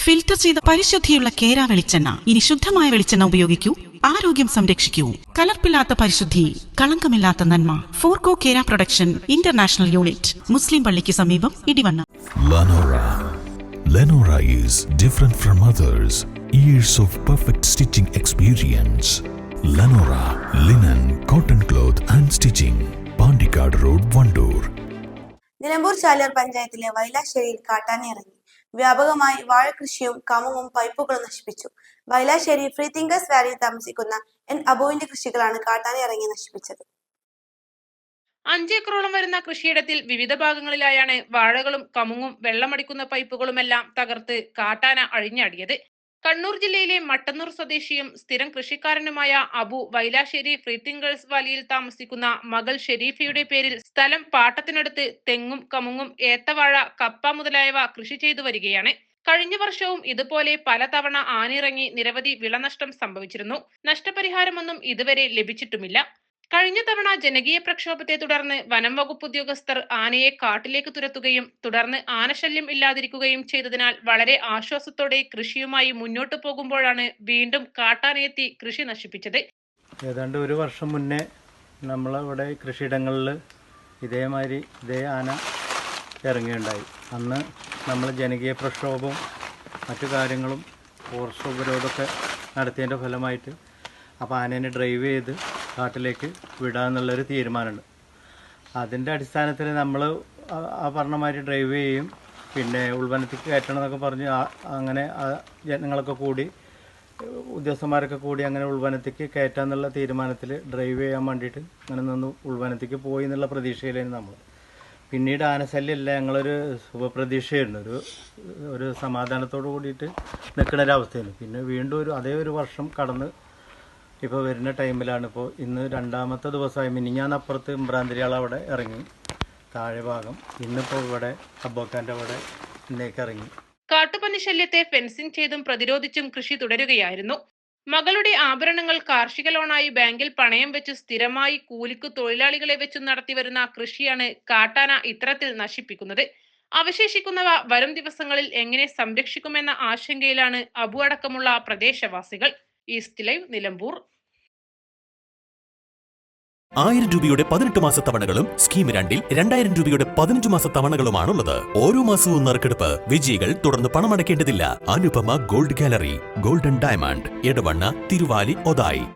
Filter ചെയ്ത പരിശുദ്ധിയുള്ള കേര വെളിച്ചെണ്ണ. ഇനി ശുദ്ധമായ വെളിച്ചെണ്ണ ഉപയോഗിക്കൂ, ആരോഗ്യം സംരക്ഷിക്കൂ. കലർപ്പില്ലാത്ത പരിശുദ്ധി, കളങ്കമില്ലാത്ത നന്മ. ഫോർകോ കേര പ്രൊഡക്ഷൻ ഇന്റർനാഷണൽ യൂണിറ്റ്, മുസ്ലിം പള്ളിക്ക് സമീപം, Edivanna. Lenora is different from others. Years of perfect stitching experience. Lenora linen, cotton cloth and stitching. Pandikad Road, Vandoor. Nilambur Chaliyar പഞ്ചായത്തിലെ വൈലാശ്ശേരിയിൽ കാട്ടാന ഇറങ്ങി. വ്യാപകമായി വാഴകൃഷിയും കമുങ്ങും പൈപ്പുകളും നശിപ്പിച്ചു. വൈലാശ്ശേരി ഫ്രീ തിങ്കേഴ്സ് വാലിയിൽ താമസിക്കുന്ന എൻ അബുവിന്റെ കൃഷികളാണ് കാട്ടാന ഇറങ്ങി നശിപ്പിച്ചത്. 5 ഏക്കറോളം വരുന്ന കൃഷിയിടത്തിൽ വിവിധ ഭാഗങ്ങളിലായാണ് വാഴകളും കമുങ്ങും വെള്ളമടിക്കുന്ന പൈപ്പുകളുമെല്ലാം തകർത്ത് കാട്ടാന അഴിഞ്ഞാടിയത്. കണ്ണൂർ ജില്ലയിലെ മട്ടന്നൂർ സ്വദേശിയും സ്ഥിരം കൃഷിക്കാരനുമായ അബു വൈലാശ്ശേരി ഫ്രീ തിങ്കേഴ്സ് വാലിയിൽ താമസിക്കുന്ന മകൾ ഷെരീഫയുടെ പേരിൽ സ്ഥലം പാട്ടത്തിനടുത്ത് തെങ്ങും കമുങ്ങും ഏത്തവാഴ കപ്പ മുതലായവ കൃഷി ചെയ്തു വരികയാണ്. കഴിഞ്ഞ വർഷവും ഇതുപോലെ പലതവണ ആനിറങ്ങി നിരവധി വിളനഷ്ടം സംഭവിച്ചിരുന്നു. നഷ്ടപരിഹാരമൊന്നും ഇതുവരെ ലഭിച്ചിട്ടുമില്ല. കഴിഞ്ഞ തവണ ജനകീയ പ്രക്ഷോഭത്തെ തുടർന്ന് വനം വകുപ്പ് ഉദ്യോഗസ്ഥർ ആനയെ കാട്ടിലേക്ക് തുരത്തുകയും തുടർന്ന് ആനശല്യം ഇല്ലാതിരിക്കുകയും ചെയ്തതിനാൽ വളരെ ആശ്വാസത്തോടെ കൃഷിയുമായി മുന്നോട്ടു പോകുമ്പോഴാണ് വീണ്ടും കാട്ടാനയെത്തി കൃഷി നശിപ്പിച്ചത്. ഏതാണ്ട് ഒരു വർഷം മുന്നേ നമ്മളിവിടെ കൃഷിയിടങ്ങളിൽ ഇതേ ആന ഇറങ്ങിയുണ്ടായി. അന്ന് നമ്മൾ ജനകീയ പ്രക്ഷോഭവും മറ്റു കാര്യങ്ങളും ഫോറസ്റ്റ് ഉപരോധമൊക്കെ നടത്തിയതിൻ്റെ ഫലമായിട്ട് അപ്പോൾ ആനേനെ ഡ്രൈവ് ചെയ്ത് കാട്ടിലേക്ക് വിടാമെന്നുള്ളൊരു തീരുമാനമുണ്ട്. അതിൻ്റെ അടിസ്ഥാനത്തിൽ നമ്മൾ ആ പറഞ്ഞമാതിരി ഡ്രൈവ് ചെയ്യും, പിന്നെ ഉൾവനത്തേക്ക് കയറ്റണം എന്നൊക്കെ പറഞ്ഞ് അങ്ങനെ ജനങ്ങളൊക്കെ കൂടി ഉദ്യോഗസ്ഥന്മാരൊക്കെ കൂടി അങ്ങനെ ഉൾവനത്തേക്ക് കയറ്റാമെന്നുള്ള തീരുമാനത്തിൽ ഡ്രൈവ് ചെയ്യാൻ വേണ്ടിയിട്ട് അങ്ങനെ നിന്ന് ഉൾവനത്തേക്ക് പോയി എന്നുള്ള പ്രതീക്ഷയിലായിരുന്നു നമ്മൾ. പിന്നീട് ആനശല്യമല്ല, ഞങ്ങളൊരു ശുഭപ്രതീക്ഷയായിരുന്നു, ഒരു സമാധാനത്തോട് കൂടിയിട്ട് നിൽക്കുന്നൊരവസ്ഥയായിരുന്നു. പിന്നെ വീണ്ടും അതേ ഒരു വർഷം കടന്ന് ഇപ്പോൾ വരുന്ന ടൈമിലാണ് ഇപ്പോൾ ഇന്ന് 2ാമത്തെ ദിവസമായി. മിനിഞ്ഞാന്നപ്പുറത്ത് ഇമ്പ്രാന്തിരിയാൾ അവിടെ ഇറങ്ങി താഴെ ഭാഗം, ഇന്നിപ്പോൾ ഇവിടെ അബ്ബോക്കാൻ്റെ അവിടെ ഇന്നേക്ക് ഇറങ്ങി. കാട്ടുപന്നി ശല്യത്തെ ഫെൻസിംഗ് ചെയ്തും പ്രതിരോധിച്ചും കൃഷി തുടരുകയായിരുന്നു. മകളുടെ ആഭരണങ്ങൾ കാർഷിക ലോണായി ബാങ്കിൽ പണയം വെച്ച് സ്ഥിരമായി കൂലിക്ക് തൊഴിലാളികളെ വെച്ചും നടത്തിവരുന്ന കൃഷിയാണ് കാട്ടാന ഇത്തരത്തിൽ നശിപ്പിക്കുന്നത്. അവശേഷിക്കുന്നവ വരും ദിവസങ്ങളിൽ എങ്ങനെ സംരക്ഷിക്കുമെന്ന ആശങ്കയിലാണ് അബു അടക്കമുള്ള പ്രദേശവാസികൾ. East live, Nilambur. 1000 രൂപയുടെ 18 മാസ തവണകളും സ്കീം 2-ൽ 2000 രൂപയുടെ 15 മാസ തവണകളുമാണുള്ളത്. ഓരോ മാസവും നറുക്കെടുപ്പ്. വിജയികൾ തുടർന്ന് പണമടയ്ക്കേണ്ടതില്ല. Anupama gold gallery, golden diamond, Edavanna, Thiruvali, Othayi.